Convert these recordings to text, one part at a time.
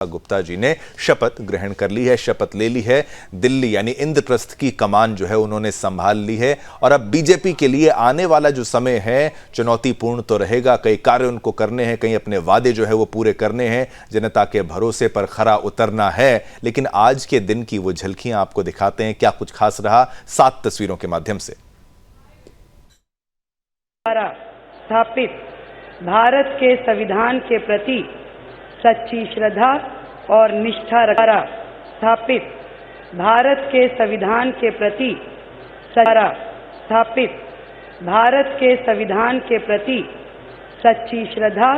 गुप्ता जी ने शपथ ग्रहण कर ली है, शपथ ले ली है। दिल्ली यानी इंद्रप्रस्थ की कमान जो है उन्होंने संभाल ली है और अब बीजेपी के लिए आने वाला जो समय है चुनौतीपूर्ण तो रहेगा। कई कार्य उनको करने हैं, कई अपने वादे जो है वो पूरे करने हैं, जनता के भरोसे पर खरा उतरना है। लेकिन आज के दिन की वो झलकियां आपको दिखाते हैं क्या कुछ खास रहा 7 तस्वीरों के माध्यम से। स्थापित भारत के संविधान के प्रति सच्ची श्रद्धा और निष्ठा रखा। स्थापित भारत के संविधान के प्रति स्थापित भारत के संविधान के प्रति सच्ची श्रद्धा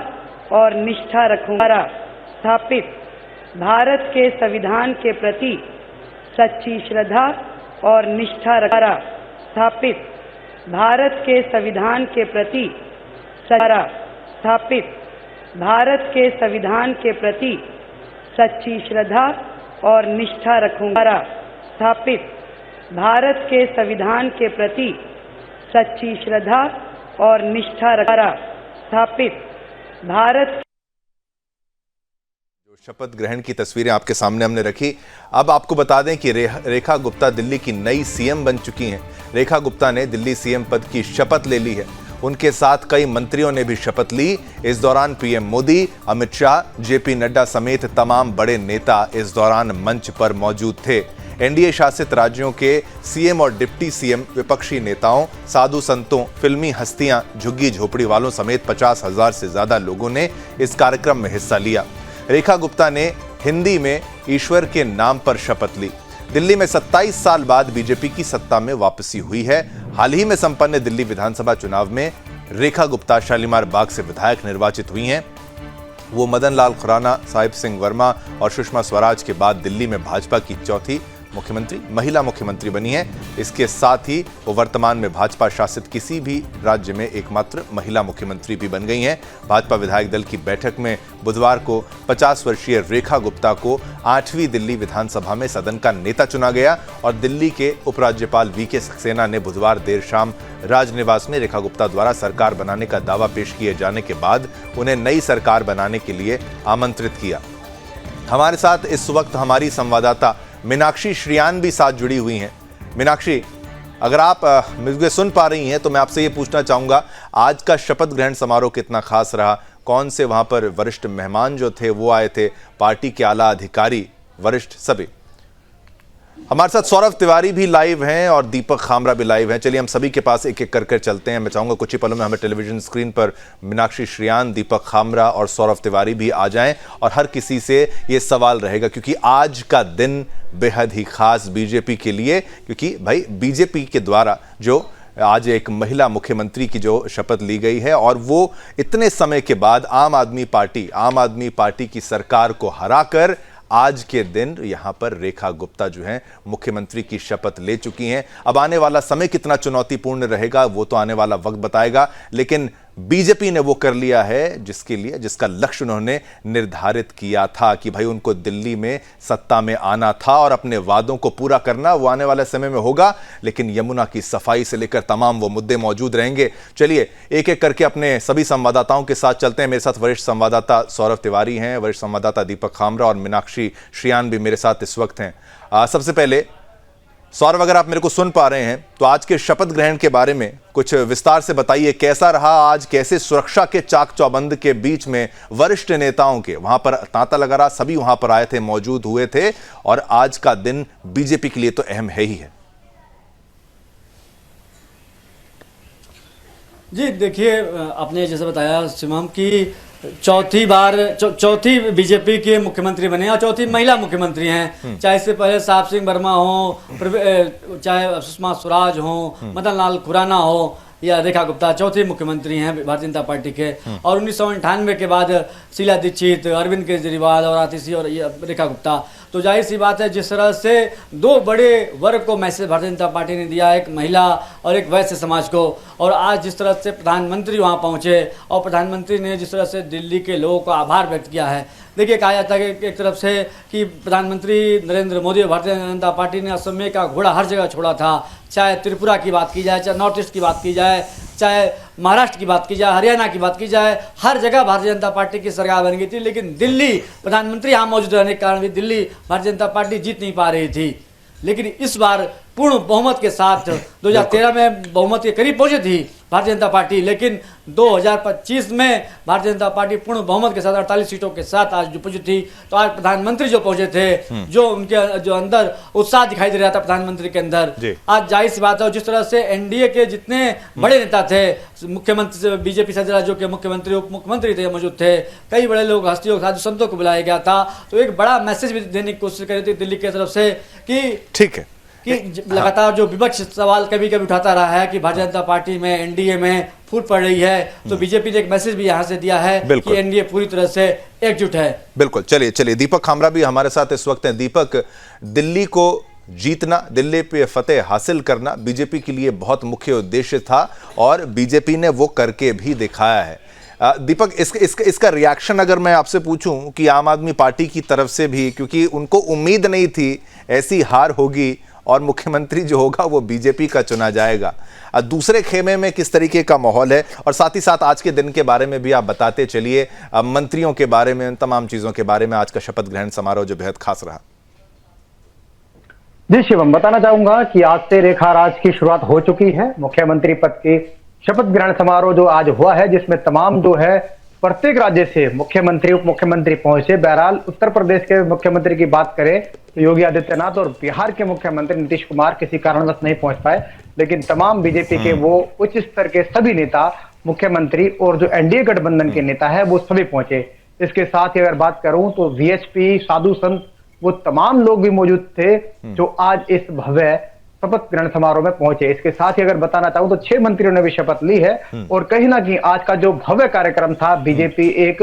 और निष्ठा रखूंगा। स्थापित भारत के संविधान के प्रति सच्ची श्रद्धा और निष्ठा रखा। स्थापित भारत के संविधान के प्रति स्थापित भारत के संविधान के प्रति सच्ची श्रद्धा और निष्ठा रखूंगा। स्थापित भारत के संविधान के प्रति सच्ची श्रद्धा और निष्ठा रखा। स्थापित भारत। जो शपथ ग्रहण की तस्वीरें आपके सामने हमने रखी, अब आपको बता दें कि रेखा गुप्ता दिल्ली की नई सीएम बन चुकी हैं। रेखा गुप्ता ने दिल्ली सीएम पद की शपथ ले ली है। उनके साथ कई मंत्रियों ने भी शपथ ली। इस दौरान पीएम मोदी, अमित शाह, जेपी नड्डा समेत तमाम बड़े नेता इस दौरान मंच पर मौजूद थे। एनडीए शासित राज्यों के सीएम और डिप्टी सीएम, विपक्षी नेताओं, साधु संतों, फिल्मी हस्तियां, झुग्गी झोपड़ी वालों समेत 50,000 से ज्यादा लोगों ने इस कार्यक्रम में हिस्सा लिया। रेखा गुप्ता ने हिंदी में ईश्वर के नाम पर शपथ ली। दिल्ली में 27 साल बाद बीजेपी की सत्ता में वापसी हुई है। हाल ही में संपन्न दिल्ली विधानसभा चुनाव में रेखा गुप्ता शालीमार बाग से विधायक निर्वाचित हुई हैं। वो मदन लाल खुराना, साहिब सिंह वर्मा और सुषमा स्वराज के बाद दिल्ली में भाजपा की चौथी महिला मुख्यमंत्री बनी है। इसके साथ ही वो वर्तमान में भाजपा शासित किसी भी राज्य में एकमात्र महिला मुख्यमंत्री भी बन गई हैं। भाजपा विधायक दल की बैठक में बुधवार को 50 वर्षीय रेखा गुप्ता को 8वीं दिल्ली विधानसभा में सदन का नेता चुना गया और दिल्ली के उपराज्यपाल वीके सक्सेना ने बुधवार देर शाम राजनिवास में रेखा गुप्ता द्वारा सरकार बनाने का दावा पेश किए जाने के बाद उन्हें नई सरकार बनाने के लिए आमंत्रित किया। हमारे साथ इस वक्त हमारी संवाददाता मीनाक्षी श्रियान भी साथ जुड़ी हुई हैं। मीनाक्षी, अगर आप मुझे सुन पा रही हैं तो मैं आपसे ये पूछना चाहूँगा, आज का शपथ ग्रहण समारोह कितना खास रहा? कौन से वहाँ पर वरिष्ठ मेहमान जो थे वो आए थे? पार्टी के आला अधिकारी, वरिष्ठ सभी। हमारे साथ सौरभ तिवारी भी लाइव हैं और दीपक खामरा भी लाइव हैं। चलिए हम सभी के पास एक एक कर चलते हैं। मैं चाहूँगा कुछ ही पलों में हमें टेलीविजन स्क्रीन पर मीनाक्षी श्रियान, दीपक खामरा और सौरभ तिवारी भी आ जाएं और हर किसी से ये सवाल रहेगा क्योंकि आज का दिन बेहद ही खास बीजेपी के लिए, क्योंकि भाई बीजेपी के द्वारा जो आज एक महिला मुख्यमंत्री की जो शपथ ली गई है और वो इतने समय के बाद आम आदमी पार्टी की सरकार को हराकर आज के दिन यहां पर रेखा गुप्ता जो हैं मुख्यमंत्री की शपथ ले चुकी हैं। अब आने वाला समय कितना चुनौतीपूर्ण रहेगा वो तो आने वाला वक्त बताएगा, लेकिन बीजेपी ने वो कर लिया है जिसका लक्ष्य उन्होंने निर्धारित किया था कि भाई उनको दिल्ली में सत्ता में आना था और अपने वादों को पूरा करना वो आने वाले समय में होगा। लेकिन यमुना की सफाई से लेकर तमाम वो मुद्दे मौजूद रहेंगे। चलिए एक एक करके अपने सभी संवाददाताओं के साथ चलते हैं। मेरे साथ वरिष्ठ संवाददाता सौरभ तिवारी हैं, वरिष्ठ संवाददाता दीपक खामरा और मीनाक्षी श्रियान भी मेरे साथ इस वक्त हैं। सबसे पहले सौरभ, अगर आप मेरे को सुन पा रहे हैं तो आज के शपथ ग्रहण के बारे में कुछ विस्तार से बताइए। कैसा रहा आज? कैसे सुरक्षा के चाक चौबंद के बीच में वरिष्ठ नेताओं के वहां पर तांता लगा रहा, सभी वहां पर आए थे, मौजूद हुए थे और आज का दिन बीजेपी के लिए तो अहम है ही है। जी देखिए, आपने जैसे बताया शिवम की चौथी बीजेपी के मुख्यमंत्री बने और चौथी महिला मुख्यमंत्री हैं। चाहे इससे पहले साहिब सिंह वर्मा हो, चाहे सुषमा स्वराज हो, मदन लाल खुराना हो या रेखा गुप्ता, चौथी मुख्यमंत्री हैं भारतीय जनता पार्टी के। और 1998 के बाद शीला दीक्षित, अरविंद केजरीवाल और आतिशी और रेखा गुप्ता। तो जाहिर सी बात है जिस तरह से दो बड़े वर्ग को मैसेज भारतीय जनता पार्टी ने दिया, एक महिला और एक वैश्य समाज को, और आज जिस तरह से प्रधानमंत्री वहाँ पहुँचे और प्रधानमंत्री ने जिस तरह से दिल्ली के लोगों का आभार व्यक्त किया है। देखिए, कहा जाता है कि एक तरफ से कि प्रधानमंत्री नरेंद्र मोदी और भारतीय जनता पार्टी ने असम का घोड़ा हर जगह छोड़ा था। चाहे त्रिपुरा की बात की जाए, चाहे नॉर्थ ईस्ट की बात की जाए, चाहे महाराष्ट्र की बात की जाए, हरियाणा की बात की जाए, हर जगह भारतीय जनता पार्टी की सरकार बन गई थी। लेकिन दिल्ली, प्रधानमंत्री यहाँ मौजूद रहने के कारण भी दिल्ली भारतीय जनता पार्टी जीत नहीं पा रही थी। लेकिन इस बार पूर्ण बहुमत के साथ 2013 में बहुमत के करीब पहुंची थी भारतीय जनता पार्टी, लेकिन 2025 में भारतीय जनता पार्टी पूर्ण बहुमत के साथ 48 सीटों के साथ आज जो पहुंची थी। तो आज प्रधानमंत्री जो पहुंचे थे, जो उनके जो अंदर उत्साह दिखाई दे रहा था प्रधानमंत्री के अंदर, आज जाहिर सी बात है जिस तरह से एनडीए के जितने बड़े नेता थे, मुख्यमंत्री बीजेपी सदस्य राज्यों के मुख्यमंत्री, उप मुख्यमंत्री थे मौजूद थे, कई बड़े लोग, हस्तियों, साधु संतों को बुलाया गया था। तो एक बड़ा मैसेज भी देने की कोशिश करी थी दिल्ली की तरफ से कि ठीक है कि लगातार जो विपक्ष सवाल कभी कभी उठाता रहा है कि भारतीय जनता पार्टी में, एनडीए में फूट पड़ रही है, तो बीजेपी ने एक मैसेज भी यहां से दिया है कि एनडीए पूरी तरह से एकजुट है। बिल्कुल। चलिए दीपक खामरा भी हमारे साथ इस वक्त हैं। दीपक, दिल्ली को जीतना, दिल्ली पे फतेह हासिल करना बीजेपी के लिए बहुत मुख्य उद्देश्य था और बीजेपी ने वो करके भी दिखाया है। दीपक, इसका रिएक्शन अगर मैं आपसे पूछूं कि आम आदमी पार्टी की तरफ से भी, क्योंकि उनको उम्मीद नहीं थी ऐसी हार होगी और मुख्यमंत्री जो होगा वो बीजेपी का चुना जाएगा, दूसरे खेमे में किस तरीके का माहौल है, और साथ ही साथ आज के दिन के बारे में भी आप बताते चलिए, मंत्रियों के बारे में, तमाम चीजों के बारे में, आज का शपथ ग्रहण समारोह जो बेहद खास रहा। जी शिवम, बताना चाहूंगा कि आज से रेखा राज की शुरुआत हो चुकी है। मुख्यमंत्री पद के शपथ ग्रहण समारोह जो आज हुआ है, जिसमें तमाम जो है प्रत्येक राज्य से मुख्यमंत्री, उप मुख्यमंत्री पहुंचे। बहरहाल उत्तर प्रदेश के मुख्यमंत्री की बात करें तो योगी आदित्यनाथ और बिहार के मुख्यमंत्री नीतीश कुमार किसी कारणवश नहीं पहुंच पाए, लेकिन तमाम बीजेपी के वो उच्च स्तर के सभी नेता, मुख्यमंत्री और जो एनडीए गठबंधन के नेता है वो सभी पहुंचे। इसके साथ ही अगर बात करूं तो वीएचपी, साधु संत, वो तमाम लोग भी मौजूद थे जो आज इस भव्य शपथ ग्रहण समारोह में पहुंचे। इसके साथ ही अगर बताना चाहूं तो 6 मंत्रियों ने भी शपथ ली है और कहीं ना कहीं आज का जो भव्य कार्यक्रम था, बीजेपी एक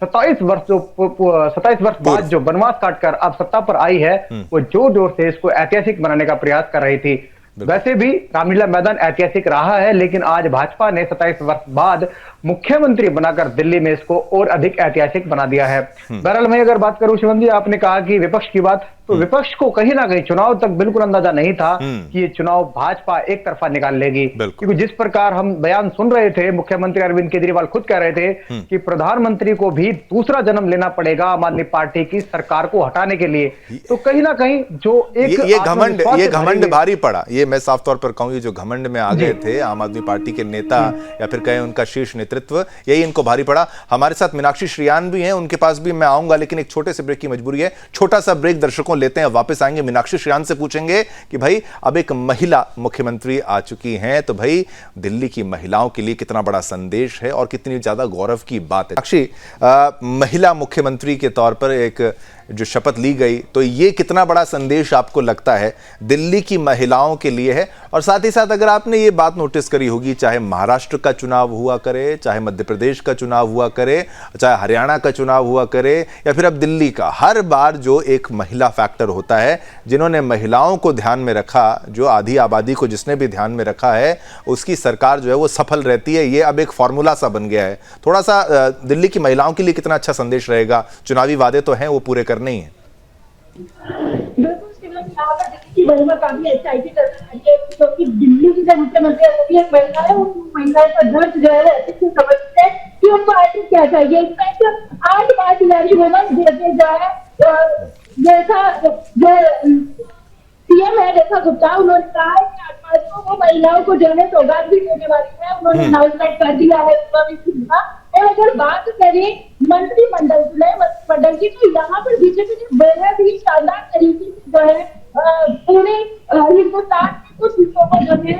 27 वर्ष बाद जो वनवास काटकर अब सत्ता पर आई है, वो जोर जोर से इसको ऐतिहासिक बनाने का प्रयास कर रही थी। वैसे भी रामलीला मैदान ऐतिहासिक रहा है, लेकिन आज भाजपा ने 27 वर्ष बाद मुख्यमंत्री बनाकर दिल्ली में इसको और अधिक ऐतिहासिक बना दिया है। बहरहाल मैं अगर बात करूं शिवम जी, आपने कहा कि विपक्ष की बात, तो विपक्ष को कहीं ना कहीं चुनाव तक बिल्कुल अंदाजा नहीं था कि ये चुनाव भाजपा एक तरफा निकाल लेगी, क्योंकि जिस प्रकार हम बयान सुन रहे थे, मुख्यमंत्री अरविंद केजरीवाल खुद कह रहे थे कि प्रधानमंत्री को भी दूसरा जन्म लेना पड़ेगा आम आदमी पार्टी की सरकार को हटाने के लिए। तो कहीं ना कहीं जो एक ये घमंड भारी पड़ा, ये मैं साफ तौर पर कहूं, ये जो घमंड में आ गए थे आम आदमी पार्टी के नेता या फिर कहें उनका शीर्ष नेतृत्व, यही इनको भारी पड़ा। हमारे साथ मीनाक्षी श्रियान भी हैं, उनके पास भी मैं आऊंगा, लेकिन एक छोटे से ब्रेक की मजबूरी है। छोटा सा ब्रेक दर्शकों लेते हैं, वापस आएंगे। मीनाक्षी श्रियान से पूछेंगे कि भाई अब एक महिला मुख्यमंत्री आ चुकी हैं, तो भाई दिल्ली की महिलाओं के लिए कितना बड़ा संदेश है और कितनी ज्यादा गौरव की बात है। मीनाक्षी, महिला मुख्यमंत्री के तौर पर एक जो शपथ ली गई, तो ये कितना बड़ा संदेश आपको लगता है दिल्ली की महिलाओं के लिए है? और साथ ही साथ अगर आपने ये बात नोटिस करी होगी, चाहे महाराष्ट्र का चुनाव हुआ करे, चाहे मध्य प्रदेश का चुनाव हुआ करे, चाहे हरियाणा का चुनाव हुआ करे, या फिर अब दिल्ली का, हर बार जो एक महिला फैक्टर होता है, जिन्होंने महिलाओं को ध्यान में रखा, जो आधी आबादी को जिसने भी ध्यान में रखा है, उसकी सरकार जो है वो सफल रहती है। ये अब एक फॉर्मूला सा बन गया है। थोड़ा सा दिल्ली की महिलाओं के लिए कितना अच्छा संदेश रहेगा? चुनावी वादे तो हैं, वो पूरे करने ही है। की महिला काफी एक्साइटेड है, क्योंकि दिल्ली की जो मुख्यमंत्री है वो भी एक महिला है। उन महिलाओं का दर्द जो है ऐसे समझते हैं कि उनको आगे क्या चाहिए। इनफैक्ट 8 मार्च वुमेन डे जो है, जैसा जो सीएम है रेखा गुप्ता, उन्होंने कहा है कि 8 मार्च को वो महिलाओं को जो है सौगात भी देने वाली है। उन्होंने अनाउंसमेंट कर दिया है और अगर बात करें मंत्रिमंडल की, तो यहाँ पर बीजेपी ने बेहद ही शानदार तरीके से जो है पूरे हिंदुस्तान के कुछ हिस्सों को जो है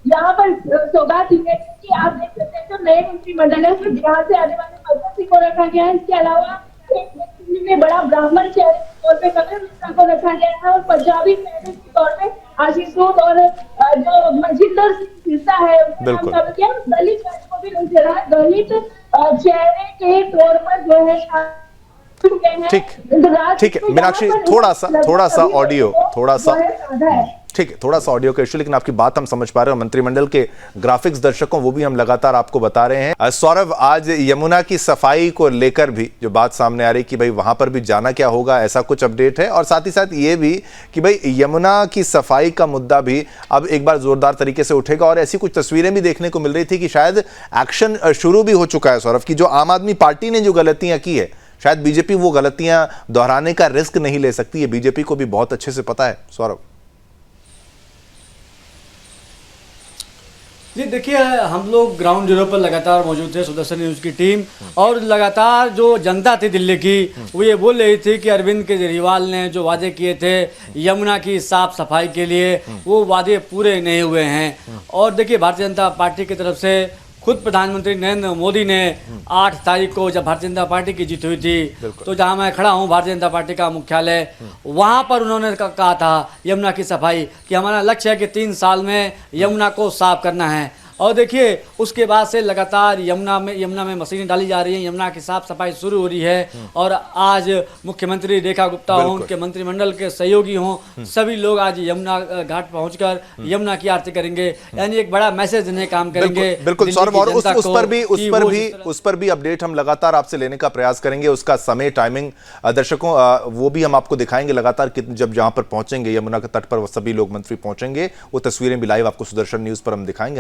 यहाँ पर सौगात दी है। कि आप देख सकते हैं जो नए मंत्रिमंडल है उसमें बिहार से आने वाले भगत सिंह को रखा गया है। इसके अलावा में बड़ा ब्राह्मण चेहरे के तौर पर कमल मिश्रा को रखा गया है और पंजाबी चेहरे के तौर पर आशीष सूद और जो मजिंदर सिरसा है दलित को भी दलित चेहरे के तौर पर जो है। ठीक है मीनाक्षी, थोड़ा सा ऑडियो ठीक है, थोड़ा सा ऑडियो का इशू, लेकिन आपकी बात हम समझ पा रहे हैं। मंत्रिमंडल के ग्राफिक्स दर्शकों वो भी हम लगातार आपको बता रहे हैं। सौरभ, आज यमुना की सफाई को लेकर भी जो बात सामने आ रही कि भाई वहां पर भी जाना क्या होगा, ऐसा कुछ अपडेट है, और साथ ही साथ ये भी कि भाई यमुना की सफाई का मुद्दा भी अब एक बार जोरदार तरीके से उठेगा, और ऐसी कुछ तस्वीरें भी देखने को मिल रही थी कि शायद एक्शन शुरू भी हो चुका है सौरभ, की जो आम आदमी पार्टी ने जो गलतियां की है, शायद बीजेपी वो गलतियां दोहराने का रिस्क नहीं ले सकती है। बीजेपी को भी बहुत अच्छे से पता है। सौरभ जी देखिए, हम लोग ग्राउंड जीरो पर लगातार मौजूद थे, सुदर्शन न्यूज़ की टीम, और लगातार जो जनता थी दिल्ली की वो ये बोल रही थी कि अरविंद केजरीवाल ने जो वादे किए थे यमुना की साफ सफाई के लिए, वो वादे पूरे नहीं हुए हैं। और देखिए, भारतीय जनता पार्टी की तरफ से खुद प्रधानमंत्री नरेंद्र मोदी ने 8 तारीख को जब भारतीय जनता पार्टी की जीत हुई थी, तो जहां मैं खड़ा हूं भारतीय जनता पार्टी का मुख्यालय, वहां पर उन्होंने कहा था यमुना की सफाई कि हमारा लक्ष्य है कि 3 साल में यमुना को साफ करना है। और देखिए, उसके बाद से लगातार यमुना में मशीनें डाली जा रही हैं, यमुना की साफ सफाई शुरू हो रही है। और आज मुख्यमंत्री रेखा गुप्ता हों, उनके मंत्रिमंडल के सहयोगी हों, सभी लोग आज यमुना घाट पहुंचकर यमुना की आरती करेंगे, यानी एक बड़ा मैसेज देने काम करेंगे। बिल्कुल सौरभ, और उस पर भी अपडेट हम लगातार आपसे लेने का प्रयास करेंगे। उसका समय, टाइमिंग दर्शकों वो भी हम आपको दिखाएंगे लगातार, जब जहां पर पहुंचेंगे यमुना के तट पर वो सभी लोग मंत्री पहुंचेंगे, वो तस्वीरें भी लाइव आपको सुदर्शन न्यूज पर हम दिखाएंगे।